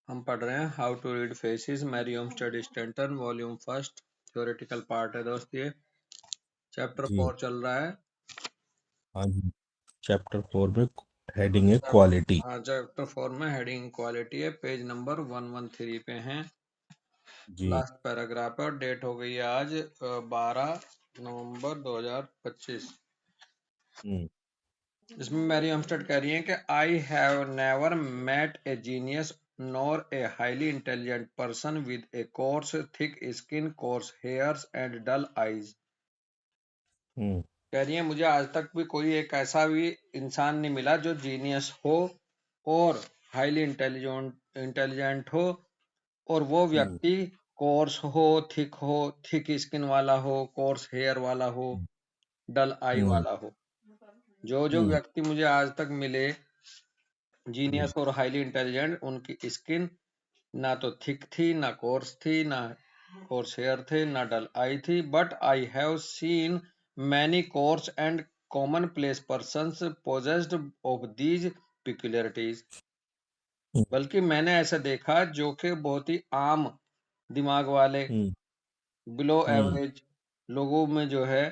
हम पढ़ रहे हैं how to read faces Miriam study Stanton volume first theoretical part है दोस्त। ये चैप्टर जी 4 चल रहा है। हाँ जी। चैप्टर 4 में हेडिंग है क्वालिटी। हाँ, चैप्टर 4 में हेडिंग क्वालिटी है। पेज नंबर 113 पे हैं। जी लास्ट पैराग्राफ है और डेट हो गई है आज 12 नवंबर 2025। हम्म इसमें मैरी हमस्टड कह रही हैं कि I have never met a genius nor a highly intelligent person with a coarse thick skin, coarse hairs and dull eyes. हम्म कह रही है मुझे आज तक भी कोई एक ऐसा भी इंसान नहीं मिला जो जीनियस हो और हाईली इंटेलिजेंट हो और वो हम्म व्यक्ति कोर्स हो, थिक स्किन वाला हो, कोर्स हेयर वाला हो, डल आई हम्म वाला हो। जो जो हम्म व्यक्ति मुझे आज तक मिले हम्म जीनियस और हाईली इंटेलिजेंट, उनकी स्किन ना तो थिक थी, ना कोर्स थी, ना कोर्स हेयर थे, ना डल आई थी। But I have seen many coarse and common place persons possessed of these peculiarities. बल्कि मैंने ऐसा देखा जो कि बहुत ही आम दिमाग वाले हम्म बिलो हम्म एवरेज लोगों में जो है,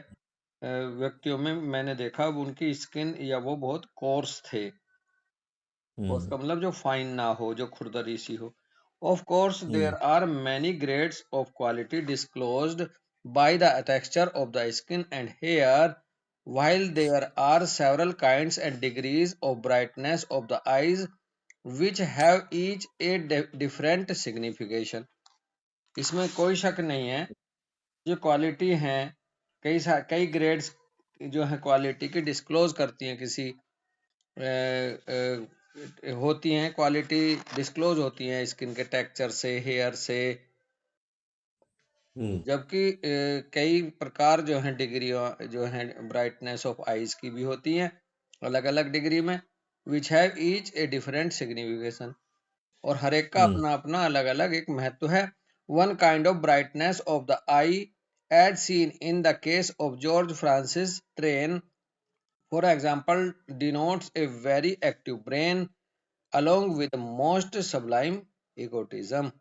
व्यक्तियों में मैंने देखा उनकी स्किन या वो बहुत कोर्स थे। कोर्स हम्म का मतलब जो फाइन ना हो, जो खुरदरी सी हो। Of course there hmm are many grades of quality disclosed by the texture of the skin and hair, while there are several kinds and degrees of brightness of the eyes which have each a different signification। इसमें कोई शक नहीं है, जो quality हैं, कई grades जो है क्वालिटी की डिस्क्लोज करती हैं, किसी होती हैं, क्वालिटी डिस्क्लोज होती हैं स्किन के टेक्सचर से, हेयर से। हम्म जबकि कई प्रकार जो हैं डिग्री जो हैं ब्राइटनेस ऑफ आईज की भी होती हैं अलग अलग डिग्री में, which have each a different signification. और हर एक का हम्म अपना अपना अलग अलग एक महत्व है। One kind of brightness of the eye as seen in the case of George Francis Train for example denotes a very active brain along with most sublime egotism।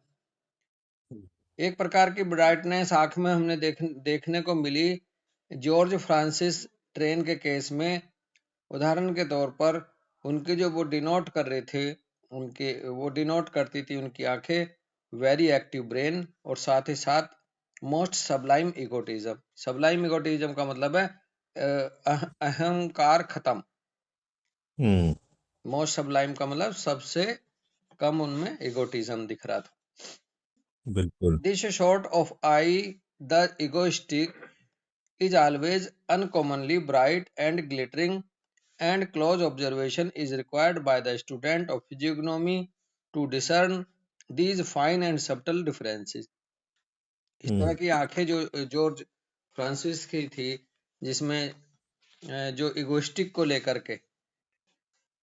एक प्रकार की ब्राइटनेस आंख में हमने देखने को मिली जॉर्ज फ्रांसिस ट्रेन के case में। उदाहरण के तौर पर उनके जो वो डिनोट कर रहे थे, उनके वो डिनोट करती थी उनकी आंखें वेरी एक्टिव ब्रेन और साथ ही साथ most Sublime egotism. Sublime egotism का मतलब है अहंकार खत्म। हम्म मोस्ट सबलाइम का मतलब सबसे कम उनमें इगोटिज्म दिख रहा था। बिल्कुल। This sort of eye, the egoistic, is always uncommonly bright and glittering, and close observation is required by the student of physiognomy to discern these fine and subtle differences। इस तरह हम्म की आंखें जो जॉर्ज फ्रांसिस की थी, जिसमें जो egoistic को लेकर के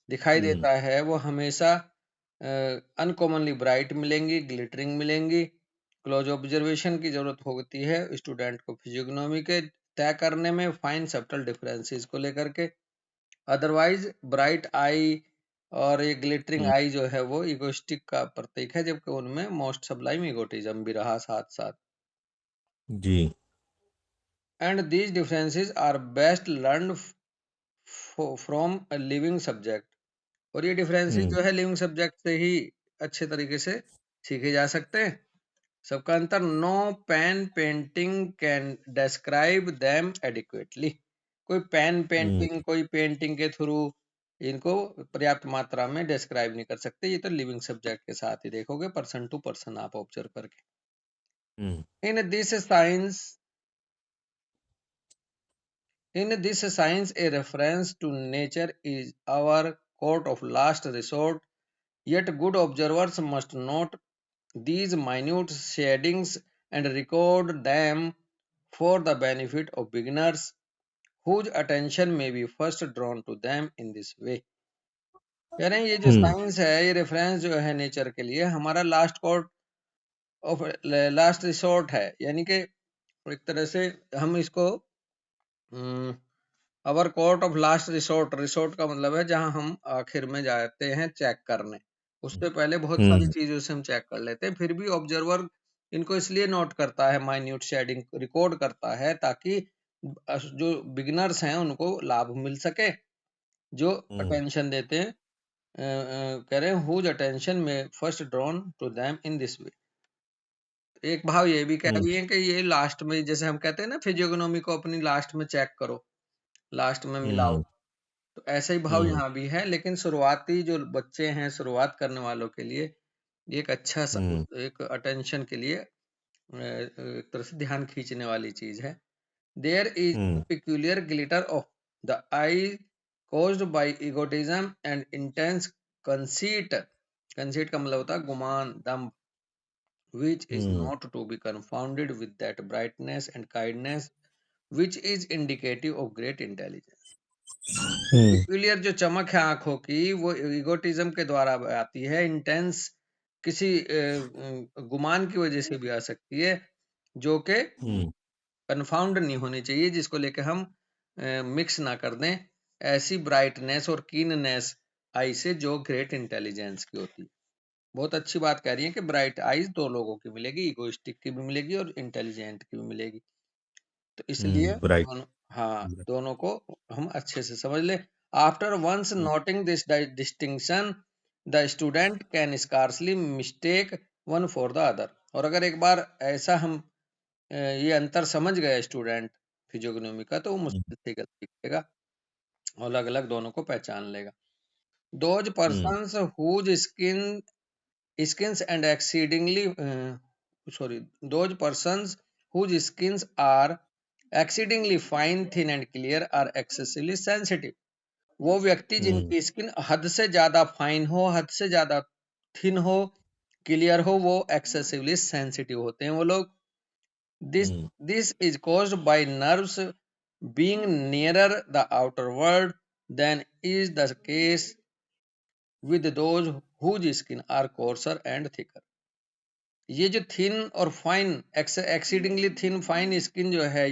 दिखाई हम्म देता है, वो हमेशा अनकॉमनली ब्राइट मिलेंगी, ग्लिटरिंग मिलेंगी। क्लोज ऑब्जर्वेशन की जरूरत होती है स्टूडेंट को फिजियोग्नोमी के तय करने में, फाइन सब्टल डिफरेंसेस को लेकर के। अदरवाइज ब्राइट आई और ये ग्लिटरिंग हम्म, आई जो है वो इगोइस्टिक का प्रतीक है, जबकि उनमें मोस्ट सबलाइम इगोटिज्म भी रहा साथ साथ। जी and these differences are best learn from a living subject. और ये डिफरेंसेस हम्म जो है लिविंग सब्जेक्ट से ही अच्छे तरीके से सीखे जा सकते हैं। सबका अंतर, no pen painting can describe them adequately. कोई पेन हम्म पेंटिंग, कोई पेंटिंग के थ्रू इनको पर्याप्त मात्रा में डिस्क्राइब नहीं कर सकते। ये तो लिविंग सब्जेक्ट के साथ ही देखोगे, पर्सन टू पर्सन आप ऑब्जर्व करके। Hmm in this science a reference to nature is our court of last resort, yet good observers must note these minute shadings and record them for the benefit of beginners whose attention may be first drawn to them in this way। कह रहे हैं ये जो हम्म science है, ये reference जो है nature के लिए हमारा last court of last resort है। यानी कि एक तरह से हम इसको our court of last resort, resort का मतलब है जहां हम आखिर में जाते हैं चेक करने। उससे पहले बहुत सारी हम्म चीजों से हम चेक कर लेते हैं। फिर भी ऑब्जर्वर इनको इसलिए नोट करता है, माइन्यूट शेडिंग रिकॉर्ड करता है, ताकि जो बिगिनर्स हैं उनको लाभ मिल सके, जो हम्म अटेंशन देते हैं। कह रहे हैं हुज अटेंशन में first drawn to them in this way. एक भाव ये भी कह हम्म रही है कि ये लास्ट में, जैसे हम कहते हैं ना फिजियोग्नोमी को अपनी लास्ट में चेक करो, लास्ट में मिलाओ, हम्म तो ऐसा ही भाव हम्म यहाँ भी है। लेकिन शुरुआती जो बच्चे हैं, शुरुआत करने वालों के लिए ये एक अच्छा हम्म एक अटेंशन के लिए एक तरह से ध्यान खींचने वाली चीज है। There is hmm peculiar glitter of the eye caused by egotism and intense conceit। conceit का मतलब होता है गुमान, दम्भ, which is hmm not to be confounded with that brightness and kindness which is indicative of great intelligence। Hmm peculiar जो चमक है आंखों की, वो इगोटिज्म के द्वारा आती है। इंटेंस किसी गुमान की वजह से भी आ सकती है, जो कि हम्म कन्फाउंड नहीं होनी चाहिए, जिसको लेके हम मिक्स ना कर दें। ऐसी ब्राइटनेस और कीननेस आई से जो ग्रेट इंटेलिजेंस की होती है। बहुत अच्छी बात कह रही है कि ब्राइट आईज दो लोगों की मिलेगी, इगोइस्टिक की भी मिलेगी और इंटेलिजेंट की भी मिलेगी। तो इसलिए राइट दोनों, हाँ, दोनों को हम अच्छे से समझ ले। After once noting this distinction the student can scarcely mistake one for the other. और अगर एक बार ऐसा हम ये अंतर समझ गया स्टूडेंट फिजियोग्नोमी का, तो वो मुश्किल से गलती करेगा और अलग अलग दोनों को पहचान लेगा। Those hmm persons whose skins and exceedingly sorry those persons whose skins are exceedingly fine, thin and clear are excessively sensitive। वो व्यक्ति हम्म जिनकी स्किन हद से ज्यादा फाइन हो, हद से ज्यादा थिन हो, क्लियर हो, वो एक्सेसिवली सेंसिटिव होते हैं वो लोग। This hmm this is caused by nerves being nearer the outer world than is the case with those whose skin are coarser and thicker। ये जो थिन और fine, exceedingly thin fine skin जो है,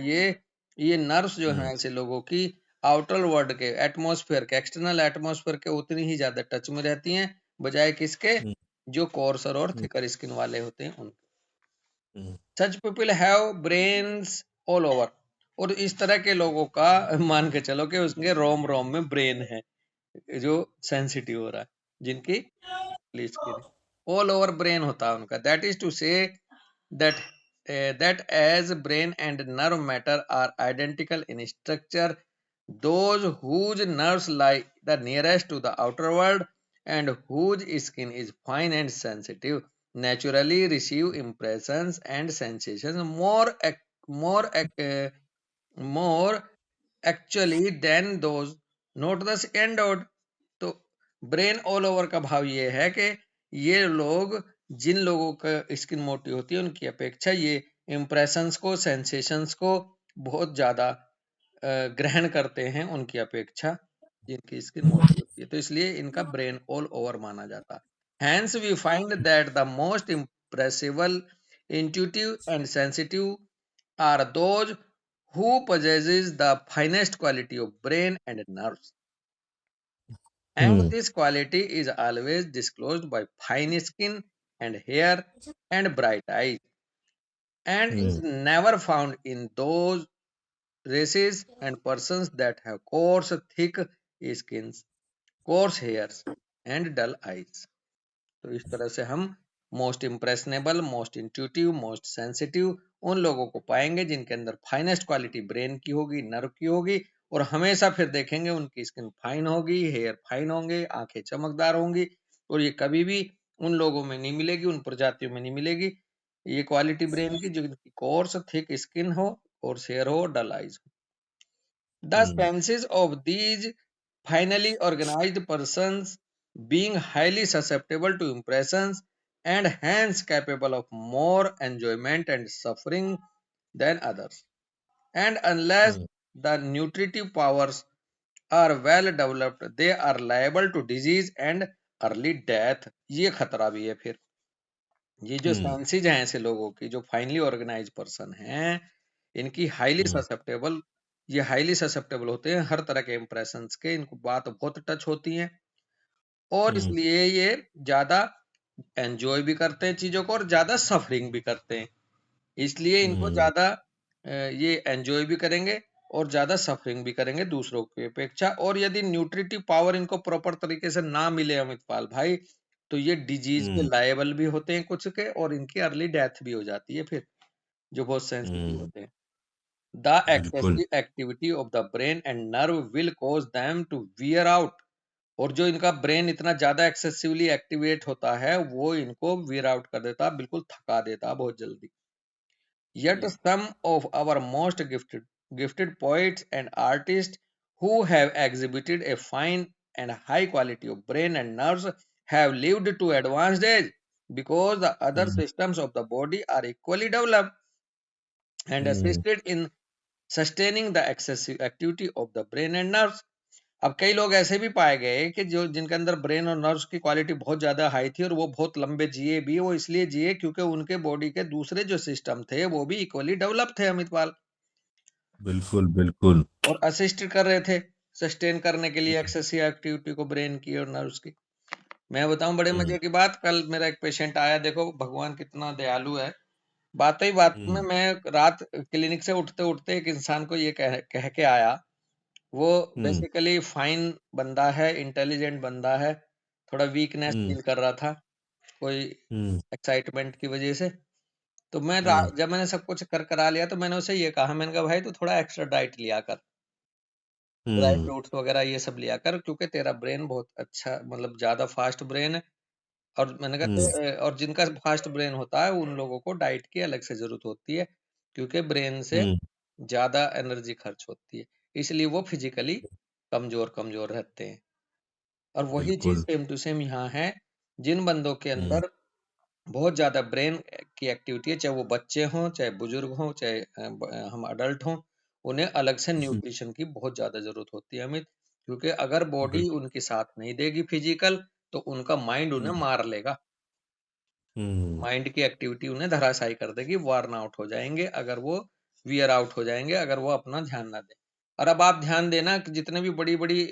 ये नर्व्स जो हैं हम्म ऐसे लोगों की आउटर वर्ल्ड के, एटमॉस्फेयर के, एक्सटर्नल एटमॉस्फेयर के उतनी ही ज्यादा टच में रहती हैं, बजाय किसके, हम्म जो कोर्सर और हम्म थिकर स्किन वाले होते हैं उनके। Hmm such people have brains all over. और इस तरह के लोगों का मान के चलो कि उसके रोम रोम में ब्रेन है, जो सेंसिटिव हो रहा है, जिनकी स्किन ऑल ओवर ब्रेन होता है उनका। That is to say that that as brain and nerve matter are identical in structure, those whose nerves lie the nearest to the outer world and whose skin is fine and sensitive naturally receive impressions and sensations more more actually than those not the second order। तो brain all over का भाव ये है कि ये लोग, जिन लोगों का स्किन मोटी होती है, उनकी अपेक्षा ये इम्प्रेशंस को, सेंसेशंस को बहुत ज्यादा ग्रहण करते हैं उनकी अपेक्षा, जिनकी स्किन मोटी होती है। तो इसलिए इनका ब्रेन ऑल ओवर माना जाता है। Hence we find that the most impressible, intuitive and sensitive are those who possesses the finest quality of brain and nerves, and hmm this quality is always disclosed by fine skin and hair and bright eyes, and is hmm never found in those races and persons that have coarse, thick skins, coarse hairs, and dull eyes। तो इस तरह से हम most impressionable, most intuitive, most sensitive उन लोगों को पाएंगे जिनके अंदर फाइनेस्ट क्वालिटी ब्रेन की होगी, नर्व की होगी, और हमेशा फिर देखेंगे उनकी स्किन फाइन होगी, हेयर फाइन होंगे, आंखें चमकदार होंगी। और ये कभी भी उन लोगों में नहीं मिलेगी, उन प्रजातियों में नहीं मिलेगी ये क्वालिटी ब्रेन की, जिनकी कोर्स थिक स्किन हो, कोर्स हेयर हो, डल आइज हो। The hmm senses of these finely organized persons being highly susceptible to impressions and hence capable of more enjoyment and suffering than others. And unless hmm the nutritive powers are well developed, they are liable to disease and early death। ये खतरा भी है फिर। ये जो हम्म senses हैं ऐसे लोगों की, जो फाइनली ऑर्गेनाइज पर्सन हैं, इनकी हाईली हम्म ससेप्टेबल, ये हाईली ससेप्टेबल होते हैं हर तरह के इंप्रेशंस के, इनको बात बहुत टच होती है। और हम्म इसलिए ये ज्यादा एंजॉय भी करते हैं चीजों को और ज्यादा सफरिंग भी करते हैं। इसलिए इनको हम्म ज्यादा ये एंजॉय भी करेंगे और ज्यादा सफरिंग भी करेंगे दूसरों की अपेक्षा। और यदि न्यूट्रिटिव पावर इनको प्रॉपर तरीके से ना मिले अमित पाल भाई, तो ये डिजीज के हम्म लायबल भी होते हैं कुछ के, और इनकी अर्ली डेथ भी हो जाती है फिर, जो बहुत सेंसिटिव हम्म, होते हैं। द बिल्कुल excessive activity of the brain and nerve will cause them to wear out. और जो इनका ब्रेन इतना ज्यादा एक्सेसिवली एक्टिवेट होता है वो इनको वियर आउट कर देता, बिल्कुल थका देता बहुत जल्दी। Yet hmm some of our most gifted poets and artists who have exhibited a fine and high quality of brain and nerves have lived to advanced age, because the other hmm systems of the body are equally developed and hmm, assisted in sustaining the excessive activity of the brain and nerves. अब कई लोग ऐसे भी पाए गए कि जो जिनके अंदर ब्रेन और नर्व्स की क्वालिटी बहुत ज्यादा हाई थी और वो बहुत लंबे जिए भी, वो इसलिए जिए क्योंकि उनके बॉडी के दूसरे जो सिस्टम थे वो भी इक्वली डेवलप थे अमित पाल, बिल्कुल बिल्कुल। और असिस्ट कर रहे थे सस्टेन करने के लिए एक्सेसिव एक्टिविटी को ब्रेन की और नर्व्स की। मैं बताऊं बड़े हम्म मजे की बात, कल मेरा एक पेशेंट आया, देखो भगवान कितना दयालु है। बात ही बात में हम्म मैं रात क्लिनिक से उठते उठते एक इंसान को ये कह के आया। वो हम्म बेसिकली फाइन बंदा है, इंटेलिजेंट बंदा है, थोड़ा वीकनेस हम्म फील कर रहा था कोई हम्म एक्साइटमेंट की वजह से। तो मैं हम्म जब मैंने सब कुछ कर करा लिया तो मैंने उसे ये कहा, मैंने कहा भाई तू थोड़ा एक्स्ट्रा डाइट लिया कर, ड्राई हम्म फ्रूट्स वगैरह ये सब लिया कर, क्योंकि तेरा ब्रेन बहुत अच्छा, मतलब ज्यादा फास्ट ब्रेन है। और मैंने कहा हम्म और जिनका फास्ट ब्रेन होता है उन लोगों को डाइट की अलग से जरूरत होती है, क्योंकि ब्रेन से हम्म, ज्यादा एनर्जी खर्च होती है, इसलिए वो फिजिकली कमजोर कमजोर रहते हैं। और वही चीज बिल्कुल। सेम टू सेम यहाँ है, जिन बंदों के हम्म अंदर बहुत ज्यादा ब्रेन की एक्टिविटी है, चाहे वो बच्चे हों चाहे बुजुर्ग हों चाहे हम अडल्ट हों, उन्हें अलग से हम्म, न्यूट्रिशन की बहुत ज्यादा जरूरत होती है अमित, क्योंकि अगर बॉडी बिल्कुल। उनकी साथ नहीं देगी फिजिकल, तो उनका माइंड उन्हें हम्म मार लेगा। हम्म माइंड की एक्टिविटी उन्हें धराशायी कर देगी, वार्न आउट हो जाएंगे अगर वो, वियर आउट हो जाएंगे अगर वो अपना ध्यान ना दें। और अब आप ध्यान देना कि जितने भी बड़ी बड़ी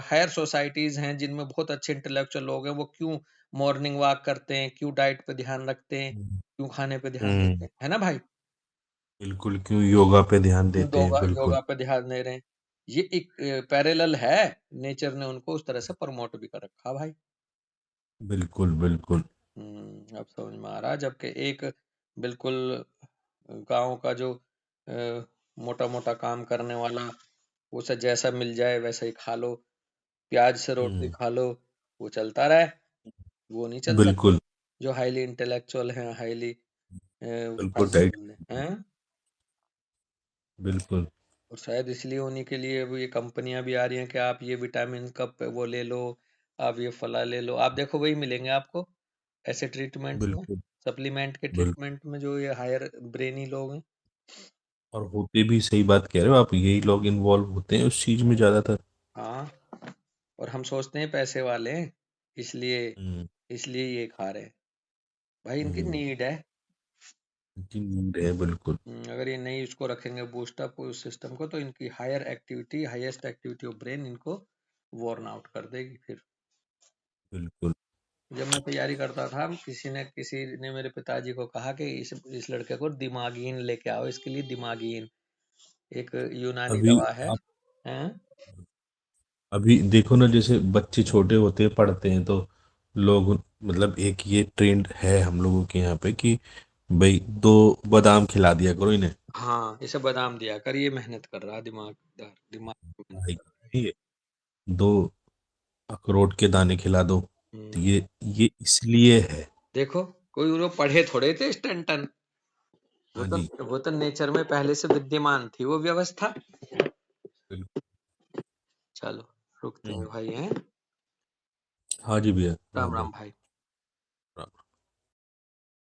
हायर सोसाइटीज हैं जिनमें बहुत अच्छे इंटेलेक्चुअल लोग हैं, वो क्यों मॉर्निंग वॉक करते हैं, क्यों डाइट पे ध्यान रखते हैं, हम्म क्यों खाने पे ध्यान देते हम्म, हैं, है ना भाई? बिल्कुल, क्यों योगा पे ध्यान क्यों देते हैं, बिल्कुल। योगा पे ध्यान दे रहे हैं? ये एक पैरेलल है, नेचर ने उनको उस तरह से प्रमोट भी कर रखा भाई। बिल्कुल बिल्कुल। अब समझ में आ रहा, जबकि एक बिल्कुल गांव का जो मोटा मोटा काम करने वाला, उसे जैसा मिल जाए वैसा ही खा लो, प्याज से रोटी हम्म खा लो, वो चलता रहे, वो नहीं चल सकते। बिल्कुल जो हाईली इंटेलेक्चुअल हैं, हाईली बिल्कुल राइट। कैपेबल हैं। बिल्कुल। और शायद इसलिए उन्हीं के लिए अब ये कंपनियां भी आ रही हैं कि आप ये विटामिन का वो ले लो, आप ये फला ले लो, आप देखो वही मिलेंगे आपको ऐसे ट्रीटमेंट्स में, बिल्कुल सप्लीमेंट के बिल्कुल। ट्रीटमेंट में, जो ये हायर ब्रेनी लोग हैं। और होते भी, सही बात कह रहे हो आप, यही लोग इन्वॉल्व होते हैं उस चीज में ज्यादातर। हाँ, और हम सोचते हैं पैसे वाले हैं, इसलिए हम्म इसलिए ये खा रहे हैं। भाई इनकी हम्म, नीड है। जी नीड है, बिल्कुल। अगर ये नहीं इसको रखेंगे बूस्टअप उस सिस्टम को, तो इनकी higher activity, highest activity of brain इनको वॉर्न आउट कर देगी फिर। बिल्कुल। जब मैं तैयारी करता था, किसी ने मेरे पिताजी को कहा कि इस लड़के को दिमागीन लेके आओ, इसके लिए दिमागीन एक यूनानी अभी दवा है। आप, हैं? अभी देखो ना, जैसे बच्चे छोटे होते हैं, पढ़ते हैं, तो लोग, मतलब एक ये ट्रेंड है हम लोगों के यहाँ पे कि भाई 2 बादाम खिला दिया करो इन्हें। हाँ, इसे बादाम दिया कर, ये मेहनत कर रहा, दिमागदार दिमाग की मेहनत भाई, कर रहा है। ये 2 अखरोट के दाने खिला दो, तो हम्म, ये इसलिए है। देखो, कोई वो पढ़े थोड़े थे स्टंटन, हाँ जी। वो तो नेचर में पहले से विद्यमान थी वो व्यवस्था। बिल्कुल। चलो, रुकते हैं हम्म, भाई, हैं? हाँ जी भैया, राम राम राम राम। भाई।